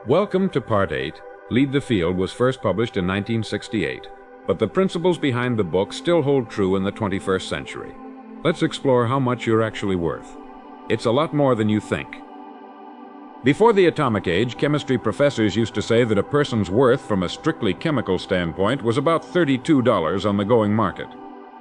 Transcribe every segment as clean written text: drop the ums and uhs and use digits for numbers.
Welcome to Part 8. Lead the Field was first published in 1968, but the principles behind the book still hold true in the 21st century. Let's explore how much you're actually worth. It's a lot more than you think. Before the atomic age, chemistry professors used to say that a person's worth from a strictly chemical standpoint was about $32 on the going market.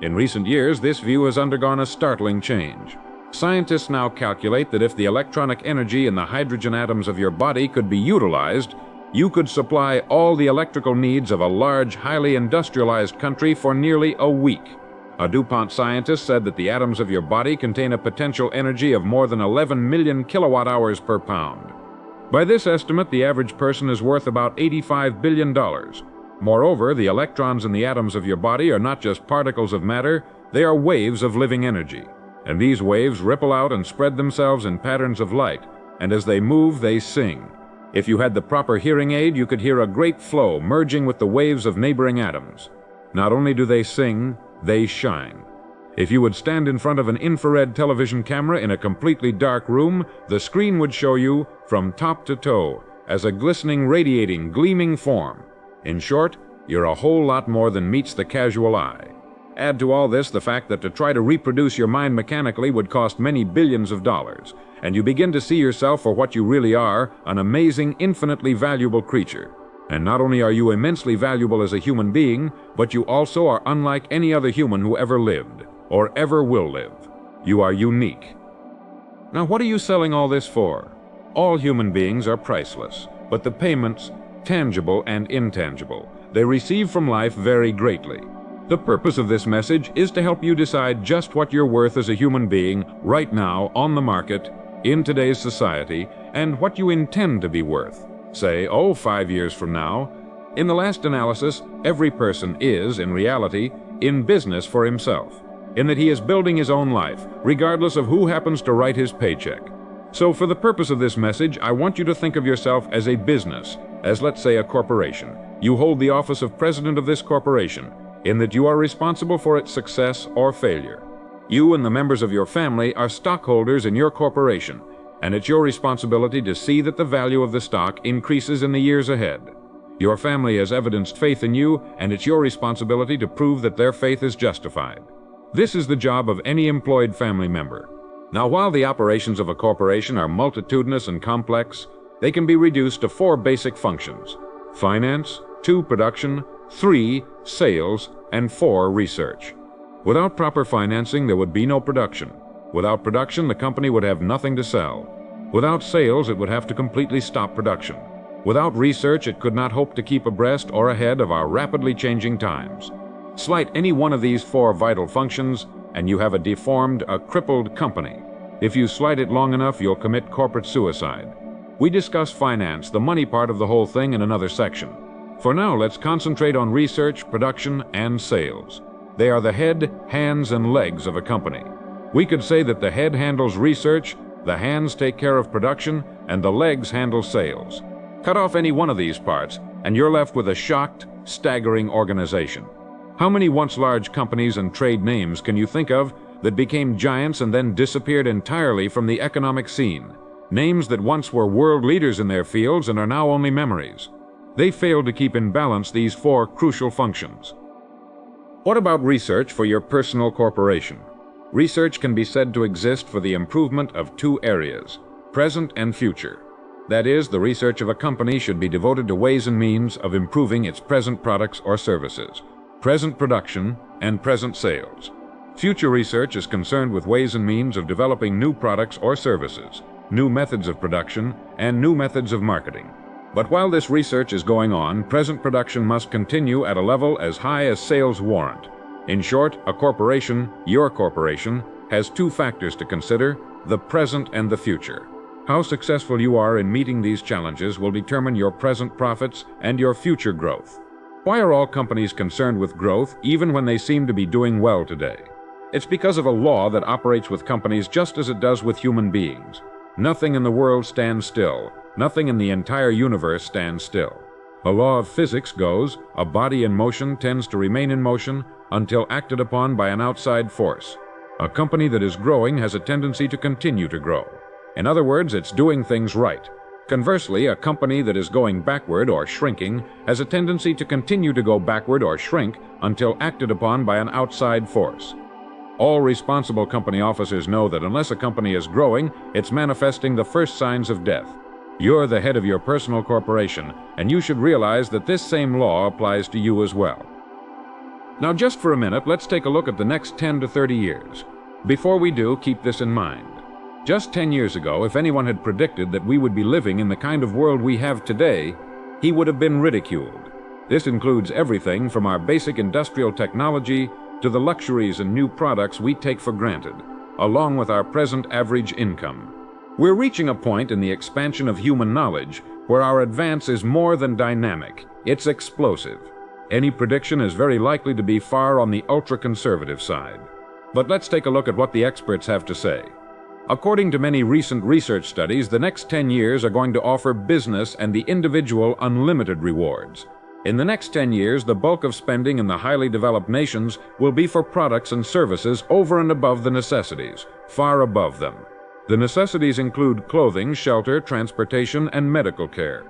In recent years, this view has undergone a startling change. Scientists now calculate that if the electronic energy in the hydrogen atoms of your body could be utilized, you could supply all the electrical needs of a large, highly industrialized country for nearly a week. A DuPont scientist said that the atoms of your body contain a potential energy of more than 11 million kilowatt-hours per pound. By this estimate, the average person is worth about $85 billion. Moreover, the electrons in the atoms of your body are not just particles of matter, they are waves of living energy. And these waves ripple out and spread themselves in patterns of light, and as they move, they sing. If you had the proper hearing aid, you could hear a great flow merging with the waves of neighboring atoms. Not only do they sing, they shine. If you would stand in front of an infrared television camera in a completely dark room, the screen would show you, from top to toe, as a glistening, radiating, gleaming form. In short, you're a whole lot more than meets the casual eye. Add to all this the fact that to try to reproduce your mind mechanically would cost many billions of dollars, and you begin to see yourself for what you really are, an amazing, infinitely valuable creature. And not only are you immensely valuable as a human being, but you also are unlike any other human who ever lived, or ever will live. You are unique. Now, what are you selling all this for? All human beings are priceless, but the payments, tangible and intangible, they receive from life vary greatly. The purpose of this message is to help you decide just what you're worth as a human being right now on the market, in today's society, and what you intend to be worth. Say, 5 years from now. In the last analysis, every person is, in reality, in business for himself, in that he is building his own life, regardless of who happens to write his paycheck. So for the purpose of this message, I want you to think of yourself as a business, as let's say a corporation. You hold the office of president of this corporation, in that you are responsible for its success or failure. You and the members of your family are stockholders in your corporation, and it's your responsibility to see that the value of the stock increases in the years ahead. Your family has evidenced faith in you, and it's your responsibility to prove that their faith is justified. This is the job of any employed family member. Now, while the operations of a corporation are multitudinous and complex, they can be reduced to 4 basic functions: finance, 2 production, 3 sales, and 4 research. Without proper financing, there would be no production. Without production, the company would have nothing to sell. Without sales, it would have to completely stop production. Without research, it could not hope to keep abreast or ahead of our rapidly changing times. Slight any one of these 4 vital functions, and you have a deformed, a crippled company. If you slight it long enough, you'll commit corporate suicide. We discuss finance, the money part of the whole thing, in another section. For now, let's concentrate on research, production, and sales. They are the head, hands, and legs of a company. We could say that the head handles research, the hands take care of production, and the legs handle sales. Cut off any one of these parts, and you're left with a shocked, staggering organization. How many once large companies and trade names can you think of that became giants and then disappeared entirely from the economic scene? Names that once were world leaders in their fields and are now only memories. They failed to keep in balance these 4 crucial functions. What about research for your personal corporation? Research can be said to exist for the improvement of 2 areas, present and future. That is, the research of a company should be devoted to ways and means of improving its present products or services, present production, and present sales. Future research is concerned with ways and means of developing new products or services, new methods of production, and new methods of marketing. But while this research is going on, present production must continue at a level as high as sales warrant. In short, a corporation, your corporation, has 2 factors to consider: the present and the future. How successful you are in meeting these challenges will determine your present profits and your future growth. Why are all companies concerned with growth even when they seem to be doing well today? It's because of a law that operates with companies just as it does with human beings. Nothing in the world stands still. Nothing in the entire universe stands still. A law of physics goes, a body in motion tends to remain in motion until acted upon by an outside force. A company that is growing has a tendency to continue to grow. In other words, it's doing things right. Conversely, a company that is going backward or shrinking has a tendency to continue to go backward or shrink until acted upon by an outside force. All responsible company officers know that unless a company is growing, it's manifesting the first signs of death. You're the head of your personal corporation, and you should realize that this same law applies to you as well. Now, just for a minute, let's take a look at the next 10 to 30 years. Before we do, keep this in mind. Just 10 years ago, if anyone had predicted that we would be living in the kind of world we have today, he would have been ridiculed. This includes everything from our basic industrial technology to the luxuries and new products we take for granted, along with our present average income. We're reaching a point in the expansion of human knowledge where our advance is more than dynamic, it's explosive. Any prediction is very likely to be far on the ultra-conservative side. But let's take a look at what the experts have to say. According to many recent research studies, the next 10 years are going to offer business and the individual unlimited rewards. In the next 10 years, the bulk of spending in the highly developed nations will be for products and services over and above the necessities, far above them. The necessities include clothing, shelter, transportation, and medical care.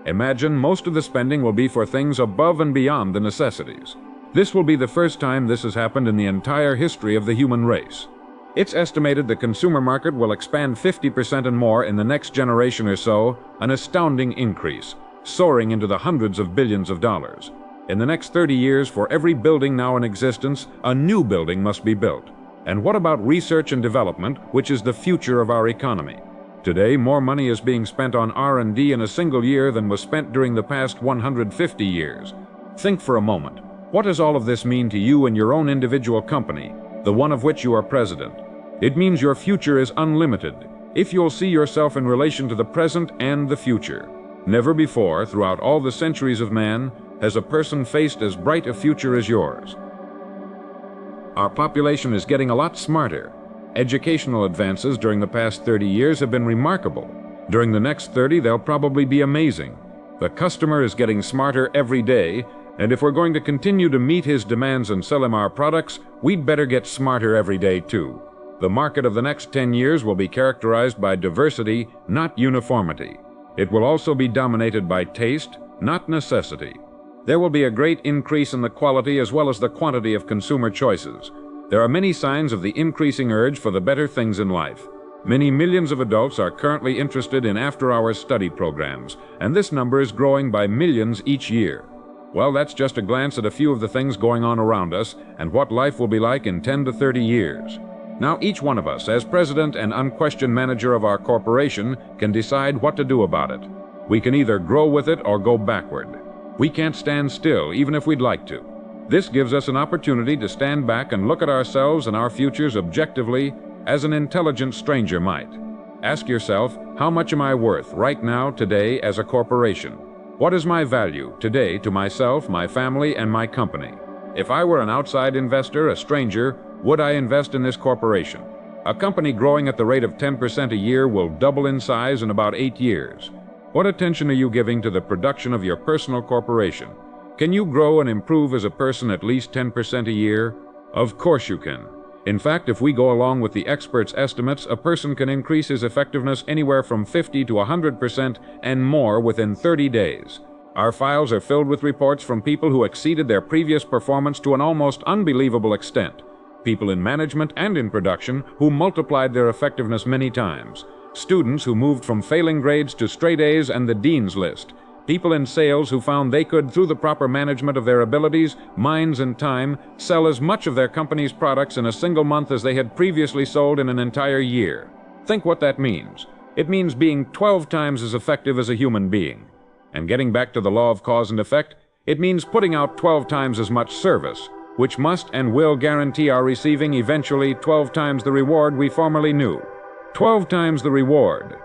Imagine most of the spending will be for things above and beyond the necessities. This will be the first time this has happened in the entire history of the human race. It's estimated the consumer market will expand 50% and more in the next generation or so, an astounding increase, soaring into the hundreds of billions of dollars. In the next 30 years, for every building now in existence, a new building must be built. And what about research and development, which is the future of our economy? Today, more money is being spent on R&D in a single year than was spent during the past 150 years. Think for a moment. What does all of this mean to you and your own individual company, the one of which you are president? It means your future is unlimited, if you'll see yourself in relation to the present and the future. Never before, throughout all the centuries of man, has a person faced as bright a future as yours. Our population is getting a lot smarter. Educational advances during the past 30 years have been remarkable. During the next 30, they'll probably be amazing. The customer is getting smarter every day, and if we're going to continue to meet his demands and sell him our products, we'd better get smarter every day too. The market of the next 10 years will be characterized by diversity, not uniformity. It will also be dominated by taste, not necessity. There will be a great increase in the quality as well as the quantity of consumer choices. There are many signs of the increasing urge for the better things in life. Many millions of adults are currently interested in after-hours study programs, and this number is growing by millions each year. Well, that's just a glance at a few of the things going on around us and what life will be like in 10 to 30 years. Now, each one of us, as president and unquestioned manager of our corporation, can decide what to do about it. We can either grow with it or go backward. We can't stand still, even if we'd like to. This gives us an opportunity to stand back and look at ourselves and our futures objectively, as an intelligent stranger might. Ask yourself, how much am I worth right now, today, as a corporation? What is my value today to myself, my family, and my company? If I were an outside investor, a stranger, would I invest in this corporation? A company growing at the rate of 10% a year will double in size in about 8 years. What attention are you giving to the production of your personal corporation? Can you grow and improve as a person at least 10% a year? Of course you can. In fact, if we go along with the experts' estimates, a person can increase his effectiveness anywhere from 50 to 100% and more within 30 days. Our files are filled with reports from people who exceeded their previous performance to an almost unbelievable extent. People in management and in production who multiplied their effectiveness many times. Students who moved from failing grades to straight A's and the dean's list. People in sales who found they could, through the proper management of their abilities, minds, and time, sell as much of their company's products in a single month as they had previously sold in an entire year. Think what that means. It means being 12 times as effective as a human being. And getting back to the law of cause and effect, it means putting out 12 times as much service, which must and will guarantee our receiving eventually 12 times the reward we formerly knew. 12 times the reward.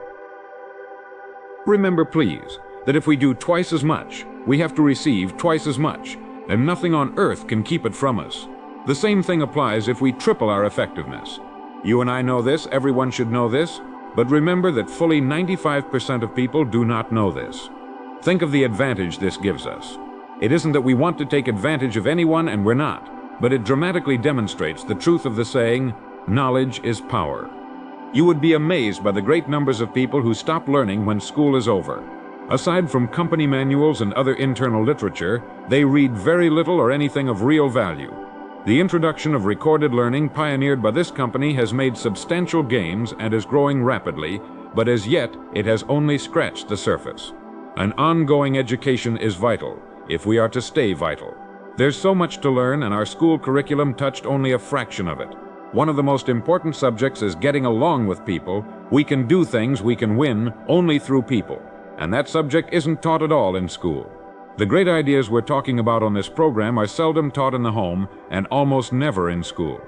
Remember, please, that if we do twice as much, we have to receive twice as much, and nothing on earth can keep it from us. The same thing applies if we triple our effectiveness. You and I know this, everyone should know this, but remember that fully 95% of people do not know this. Think of the advantage this gives us. It isn't that we want to take advantage of anyone, and we're not, but it dramatically demonstrates the truth of the saying, knowledge is power. You would be amazed by the great numbers of people who stop learning when school is over. Aside from company manuals and other internal literature, they read very little or anything of real value. The introduction of recorded learning pioneered by this company has made substantial gains and is growing rapidly, but as yet it has only scratched the surface. An ongoing education is vital, if we are to stay vital. There's so much to learn, and our school curriculum touched only a fraction of it. One of the most important subjects is getting along with people. We can do things, we can win, only through people. And that subject isn't taught at all in school. The great ideas we're talking about on this program are seldom taught in the home and almost never in school.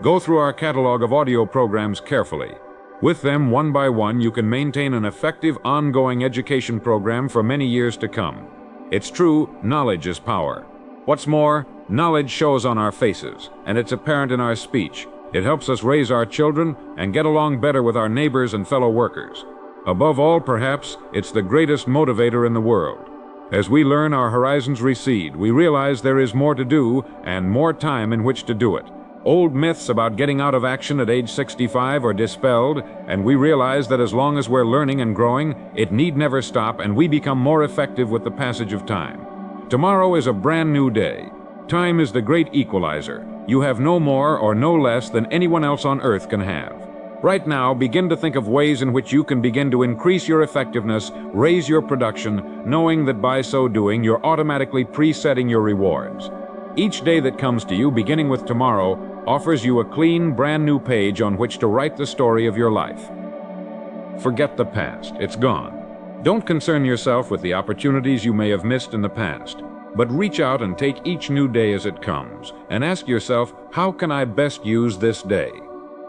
Go through our catalog of audio programs carefully. With them, one by one, you can maintain an effective, ongoing education program for many years to come. It's true, knowledge is power. What's more, knowledge shows on our faces, and it's apparent in our speech. It helps us raise our children and get along better with our neighbors and fellow workers. Above all, perhaps, it's the greatest motivator in the world. As we learn, our horizons recede. We realize there is more to do and more time in which to do it. Old myths about getting out of action at age 65 are dispelled, and we realize that as long as we're learning and growing, it need never stop, and we become more effective with the passage of time. Tomorrow is a brand new day. Time is the great equalizer. You have no more or no less than anyone else on earth can have. Right now, begin to think of ways in which you can begin to increase your effectiveness, raise your production, knowing that by so doing, you're automatically presetting your rewards. Each day that comes to you, beginning with tomorrow, offers you a clean, brand new page on which to write the story of your life. Forget the past. It's gone. Don't concern yourself with the opportunities you may have missed in the past, but reach out and take each new day as it comes, and ask yourself, how can I best use this day?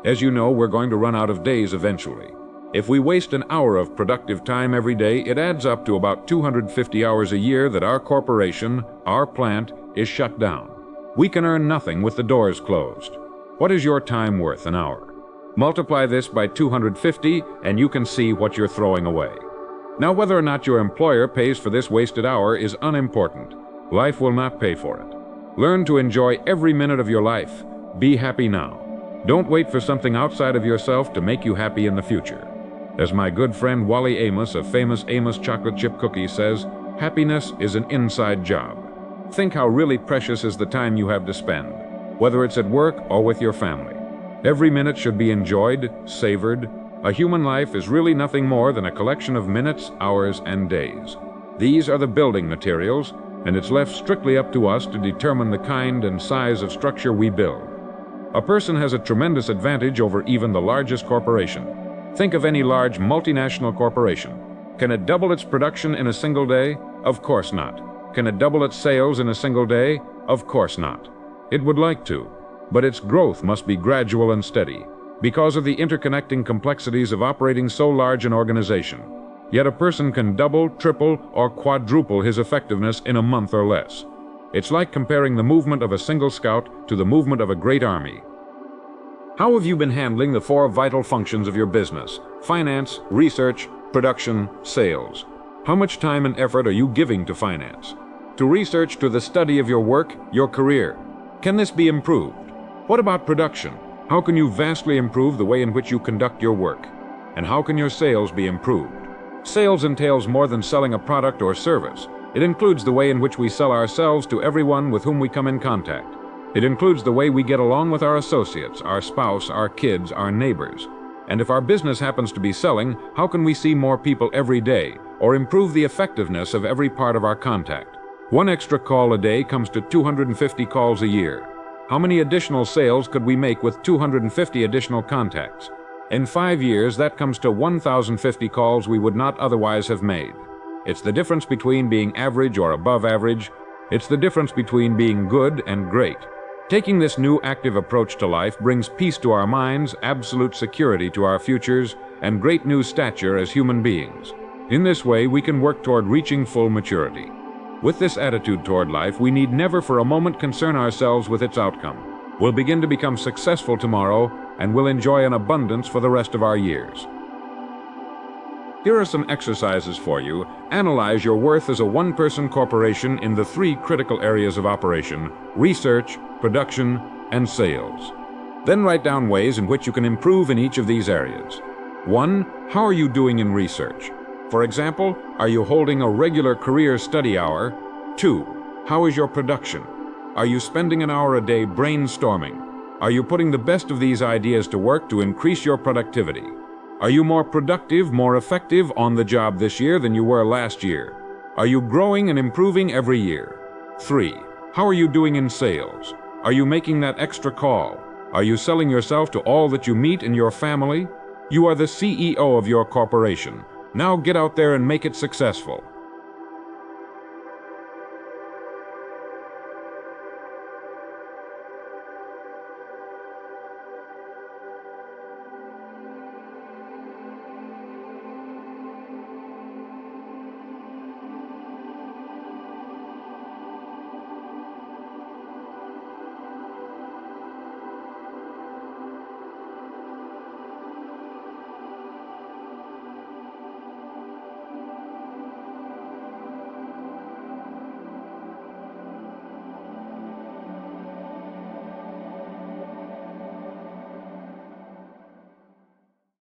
As you know, we're going to run out of days eventually. If we waste an hour of productive time every day, it adds up to about 250 hours a year that our corporation, our plant, is shut down. We can earn nothing with the doors closed. What is your time worth an hour? Multiply this by 250 and you can see what you're throwing away. Now, whether or not your employer pays for this wasted hour is unimportant. Life will not pay for it. Learn to enjoy every minute of your life. Be happy now. Don't wait for something outside of yourself to make you happy in the future. As my good friend Wally Amos of famous Amos chocolate chip cookies says, happiness is an inside job. Think how really precious is the time you have to spend, whether it's at work or with your family. Every minute should be enjoyed, savored. A human life is really nothing more than a collection of minutes, hours, and days. These are the building materials, and it's left strictly up to us to determine the kind and size of structure we build. A person has a tremendous advantage over even the largest corporation. Think of any large multinational corporation. Can it double its production in a single day? Of course not. Can it double its sales in a single day? Of course not. It would like to, but its growth must be gradual and steady because of the interconnecting complexities of operating so large an organization. Yet a person can double, triple, or quadruple his effectiveness in a month or less. It's like comparing the movement of a single scout to the movement of a great army. How have you been handling the 4 vital functions of your business? Finance, research, production, sales. How much time and effort are you giving to finance? To research, to the study of your work, your career? Can this be improved? What about production? How can you vastly improve the way in which you conduct your work? And how can your sales be improved? Sales entails more than selling a product or service. It includes the way in which we sell ourselves to everyone with whom we come in contact. It includes the way we get along with our associates, our spouse, our kids, our neighbors. And if our business happens to be selling, how can we see more people every day, or improve the effectiveness of every part of our contact? 1 extra call a day comes to 250 calls a year. How many additional sales could we make with 250 additional contacts? In 5 years, that comes to 1,050 calls we would not otherwise have made. It's the difference between being average or above average. It's the difference between being good and great. Taking this new active approach to life brings peace to our minds, absolute security to our futures, and great new stature as human beings. In this way, we can work toward reaching full maturity. With this attitude toward life, we need never for a moment concern ourselves with its outcome. We'll begin to become successful tomorrow, and we'll enjoy an abundance for the rest of our years. Here are some exercises for you. Analyze your worth as a one-person corporation in the 3 critical areas of operation: research, production, and sales. Then write down ways in which you can improve in each of these areas. 1. How are you doing in research? For example, are you holding a regular career study hour? 2. How is your production? Are you spending an hour a day brainstorming? Are you putting the best of these ideas to work to increase your productivity? Are you more productive, more effective on the job this year than you were last year? Are you growing and improving every year? 3. How are you doing in sales? Are you making that extra call? Are you selling yourself to all that you meet in your family? You are the CEO of your corporation. Now get out there and make it successful.